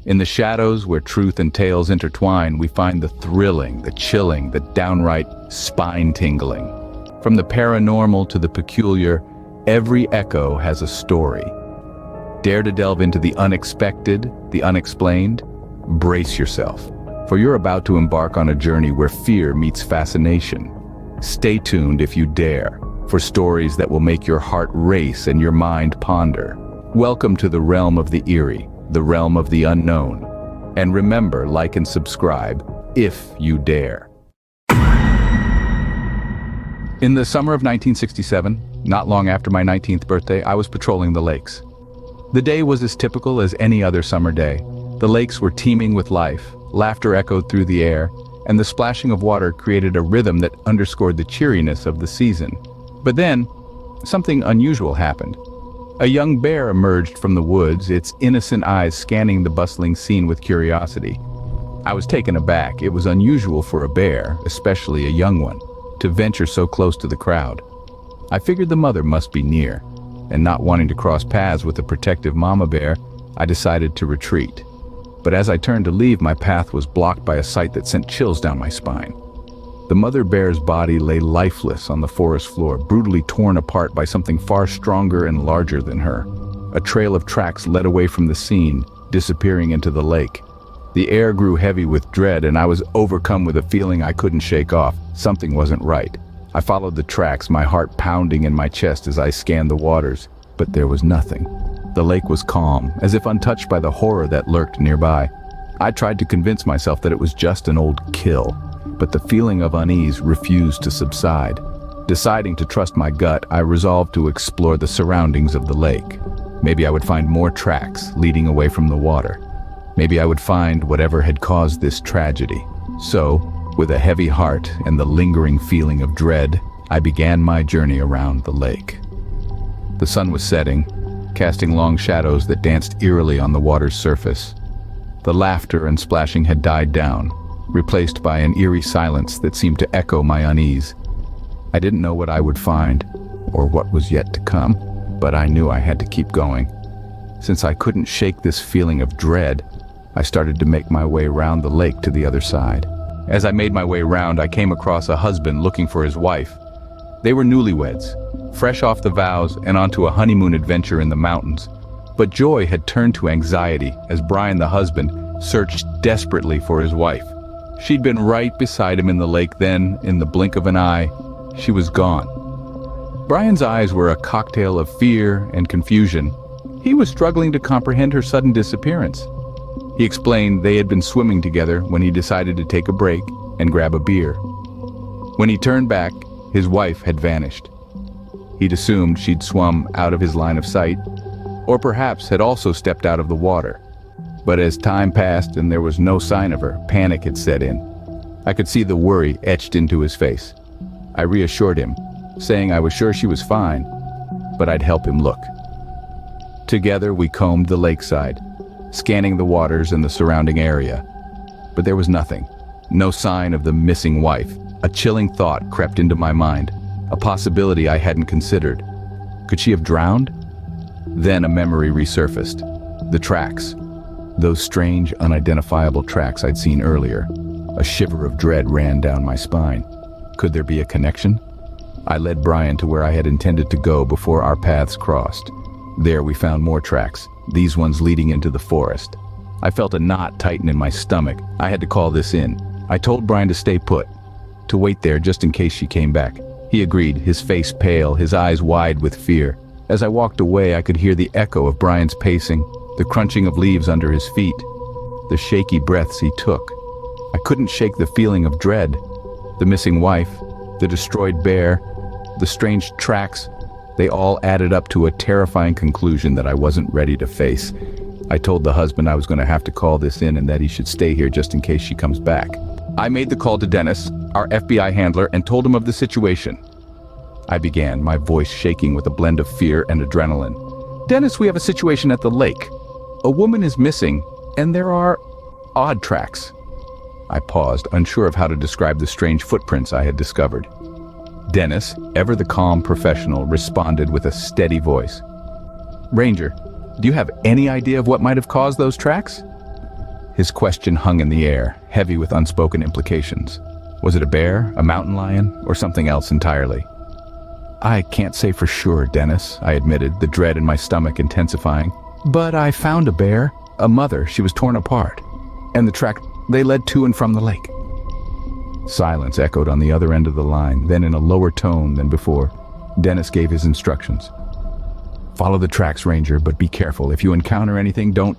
In the shadows where truth and tales intertwine, we find the thrilling, the chilling, the downright spine-tingling. From the paranormal to the peculiar, every echo has a story. Dare to delve into the unexpected, the unexplained? Brace yourself, for you're about to embark on a journey where fear meets fascination. Stay tuned if you dare, for stories that will make your heart race and your mind ponder. Welcome to the realm of the eerie, the realm of the unknown. And remember, like and subscribe, if you dare. In the summer of 1967, not long after my 19th birthday, I was patrolling the lakes. The day was as typical as any other summer day. The lakes were teeming with life, laughter echoed through the air, and the splashing of water created a rhythm that underscored the cheeriness of the season. But then, something unusual happened. A young bear emerged from the woods, its innocent eyes scanning the bustling scene with curiosity. I was taken aback. It was unusual for a bear, especially a young one, to venture so close to the crowd. I figured the mother must be near, and not wanting to cross paths with a protective mama bear, I decided to retreat. But as I turned to leave, my path was blocked by a sight that sent chills down my spine. The mother bear's body lay lifeless on the forest floor, brutally torn apart by something far stronger and larger than her. A trail of tracks led away from the scene, disappearing into the lake. The air grew heavy with dread, and I was overcome with a feeling I couldn't shake off. Something wasn't right. I followed the tracks, my heart pounding in my chest as I scanned the waters, but there was nothing. The lake was calm, as if untouched by the horror that lurked nearby. I tried to convince myself that it was just an old kill, but the feeling of unease refused to subside. Deciding to trust my gut, I resolved to explore the surroundings of the lake. Maybe I would find more tracks leading away from the water. Maybe I would find whatever had caused this tragedy. So, with a heavy heart and the lingering feeling of dread, I began my journey around the lake. The sun was setting, casting long shadows that danced eerily on the water's surface. The laughter and splashing had died down, replaced by an eerie silence that seemed to echo my unease. I didn't know what I would find, or what was yet to come, but I knew I had to keep going. Since I couldn't shake this feeling of dread, I started to make my way round the lake to the other side. As I made my way round, I came across a husband looking for his wife. They were newlyweds, fresh off the vows and onto a honeymoon adventure in the mountains. But joy had turned to anxiety as Brian, the husband, searched desperately for his wife. She'd been right beside him in the lake, then, in the blink of an eye, she was gone. Brian's eyes were a cocktail of fear and confusion. He was struggling to comprehend her sudden disappearance. He explained they had been swimming together when he decided to take a break and grab a beer. When he turned back, his wife had vanished. He'd assumed she'd swum out of his line of sight, or perhaps had also stepped out of the water. But as time passed and there was no sign of her, panic had set in. I could see the worry etched into his face. I reassured him, saying I was sure she was fine, but I'd help him look. Together we combed the lakeside, scanning the waters and the surrounding area. But there was nothing. No sign of the missing wife. A chilling thought crept into my mind, a possibility I hadn't considered. Could she have drowned? Then a memory resurfaced. The tracks. Those strange, unidentifiable tracks I'd seen earlier. A shiver of dread ran down my spine. Could there be a connection? I led Brian to where I had intended to go before our paths crossed. There we found more tracks, these ones leading into the forest. I felt a knot tighten in my stomach. I had to call this in. I told Brian to stay put, to wait there just in case she came back. He agreed, his face pale, his eyes wide with fear. As I walked away, I could hear the echo of Brian's pacing, the crunching of leaves under his feet, the shaky breaths he took. I couldn't shake the feeling of dread. The missing wife, the destroyed bear, the strange tracks, they all added up to a terrifying conclusion that I wasn't ready to face. I told the husband I was going to have to call this in and that he should stay here just in case she comes back. I made the call to Dennis, our FBI handler, and told him of the situation. I began, my voice shaking with a blend of fear and adrenaline. Dennis, we have a situation at the lake. A woman is missing, and there are odd tracks. I paused, unsure of how to describe the strange footprints I had discovered. Dennis, ever the calm professional, responded with a steady voice. Ranger, do you have any idea of what might have caused those tracks? His question hung in the air, heavy with unspoken implications. Was it a bear, a mountain lion, or something else entirely? I can't say for sure, Dennis, I admitted, the dread in my stomach intensifying. But I found a bear, a mother. She was torn apart. And the track, they led to and from the lake. Silence echoed on the other end of the line, then in a lower tone than before, Dennis gave his instructions. Follow the tracks, Ranger, but be careful. If you encounter anything, don't...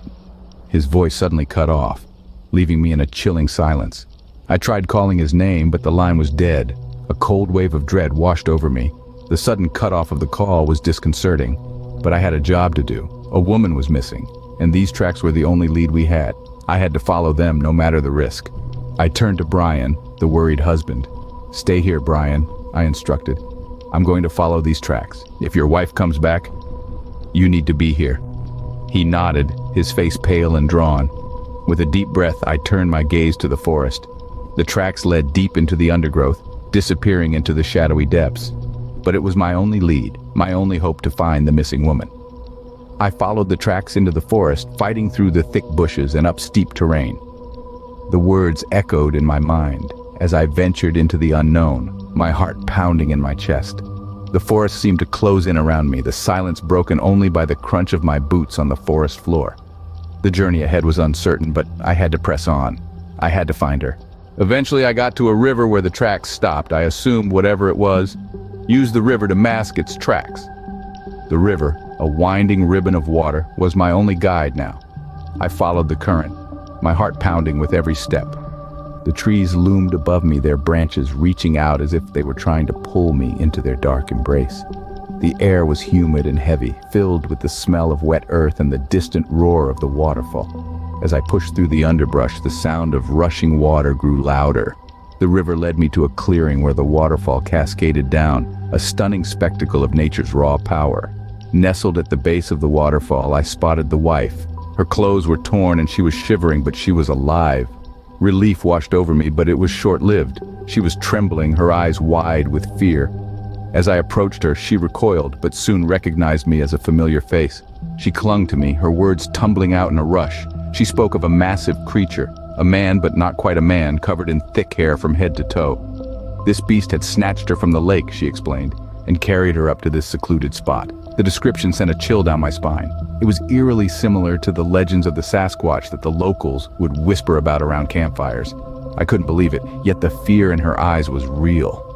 His voice suddenly cut off, leaving me in a chilling silence. I tried calling his name, but the line was dead. A cold wave of dread washed over me. The sudden cutoff of the call was disconcerting, but I had a job to do. A woman was missing, and these tracks were the only lead we had. I had to follow them no matter the risk. I turned to Brian, the worried husband. Stay here, Brian, I instructed. I'm going to follow these tracks. If your wife comes back, you need to be here. He nodded, his face pale and drawn. With a deep breath, I turned my gaze to the forest. The tracks led deep into the undergrowth, disappearing into the shadowy depths. But it was my only lead, my only hope to find the missing woman. I followed the tracks into the forest, fighting through the thick bushes and up steep terrain. The words echoed in my mind as I ventured into the unknown, my heart pounding in my chest. The forest seemed to close in around me, the silence broken only by the crunch of my boots on the forest floor. The journey ahead was uncertain, but I had to press on. I had to find her. Eventually I got to a river where the tracks stopped. I assumed whatever it was, used the river to mask its tracks. The river, a winding ribbon of water, was my only guide now. I followed the current, my heart pounding with every step. The trees loomed above me, their branches reaching out as if they were trying to pull me into their dark embrace. The air was humid and heavy, filled with the smell of wet earth and the distant roar of the waterfall. As I pushed through the underbrush, the sound of rushing water grew louder. The river led me to a clearing where the waterfall cascaded down, a stunning spectacle of nature's raw power. Nestled at the base of the waterfall, I spotted the wife. Her clothes were torn and she was shivering, but she was alive. Relief washed over me, but it was short-lived. She was trembling, her eyes wide with fear. As I approached her, she recoiled, but soon recognized me as a familiar face. She clung to me, her words tumbling out in a rush. She spoke of a massive creature, a man but not quite a man, covered in thick hair from head to toe. This beast had snatched her from the lake, she explained, and carried her up to this secluded spot. The description sent a chill down my spine. It was eerily similar to the legends of the Sasquatch that the locals would whisper about around campfires. I couldn't believe it, yet the fear in her eyes was real.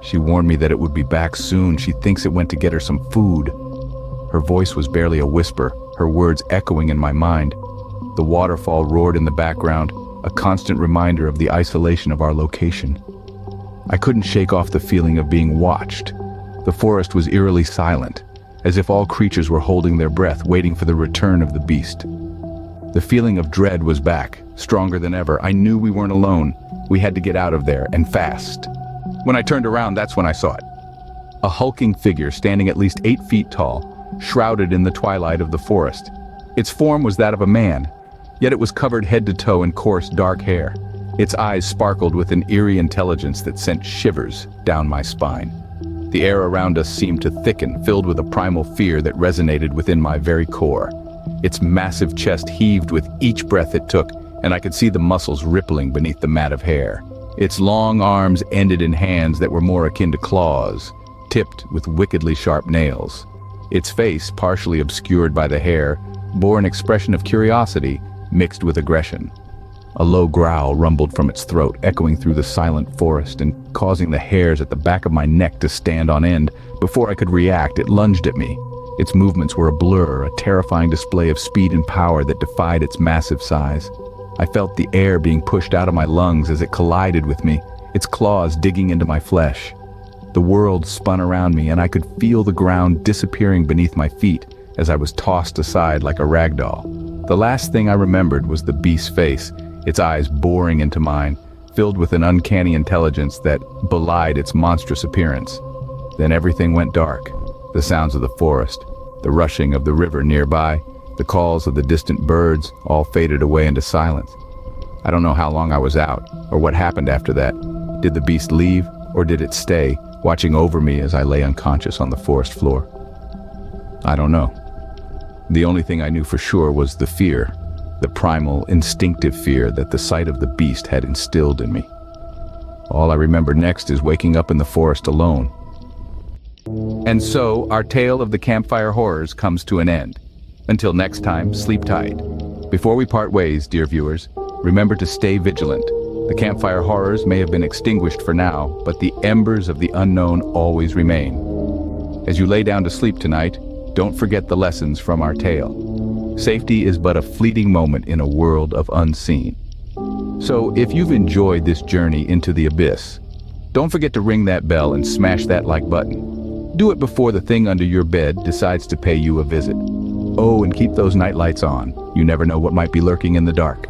She warned me that it would be back soon. She thinks it went to get her some food. Her voice was barely a whisper, her words echoing in my mind. The waterfall roared in the background, a constant reminder of the isolation of our location. I couldn't shake off the feeling of being watched. The forest was eerily silent, as if all creatures were holding their breath, waiting for the return of the beast. The feeling of dread was back, stronger than ever. I knew we weren't alone. We had to get out of there, and fast. When I turned around, that's when I saw it. A hulking figure standing at least 8 feet tall, shrouded in the twilight of the forest. Its form was that of a man, yet it was covered head to toe in coarse, dark hair. Its eyes sparkled with an eerie intelligence that sent shivers down my spine. The air around us seemed to thicken, filled with a primal fear that resonated within my very core. Its massive chest heaved with each breath it took, and I could see the muscles rippling beneath the mat of hair. Its long arms ended in hands that were more akin to claws, tipped with wickedly sharp nails. Its face, partially obscured by the hair, bore an expression of curiosity mixed with aggression. A low growl rumbled from its throat, echoing through the silent forest and causing the hairs at the back of my neck to stand on end. Before I could react, it lunged at me. Its movements were a blur, a terrifying display of speed and power that defied its massive size. I felt the air being pushed out of my lungs as it collided with me, its claws digging into my flesh. The world spun around me, and I could feel the ground disappearing beneath my feet as I was tossed aside like a rag doll. The last thing I remembered was the beast's face, its eyes boring into mine, filled with an uncanny intelligence that belied its monstrous appearance. Then everything went dark. The sounds of the forest, the rushing of the river nearby, the calls of the distant birds all faded away into silence. I don't know how long I was out, or what happened after that. Did the beast leave, or did it stay, watching over me as I lay unconscious on the forest floor? I don't know. The only thing I knew for sure was the fear. the primal, instinctive fear that the sight of the beast had instilled in me. All I remember next is waking up in the forest alone. And so, our tale of the Campfire Horrors comes to an end. Until next time, sleep tight. Before we part ways, dear viewers, remember to stay vigilant. The Campfire Horrors may have been extinguished for now, but the embers of the unknown always remain. As you lay down to sleep tonight, don't forget the lessons from our tale. Safety is but a fleeting moment in a world of unseen. So, if you've enjoyed this journey into the abyss, don't forget to ring that bell and smash that like button. Do it before the thing under your bed decides to pay you a visit. Oh, and keep those night lights on. You never know what might be lurking in the dark.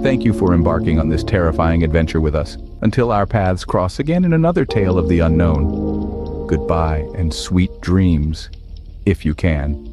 Thank you for embarking on this terrifying adventure with us. Until our paths cross again in another tale of the unknown. Goodbye and sweet dreams, if you can.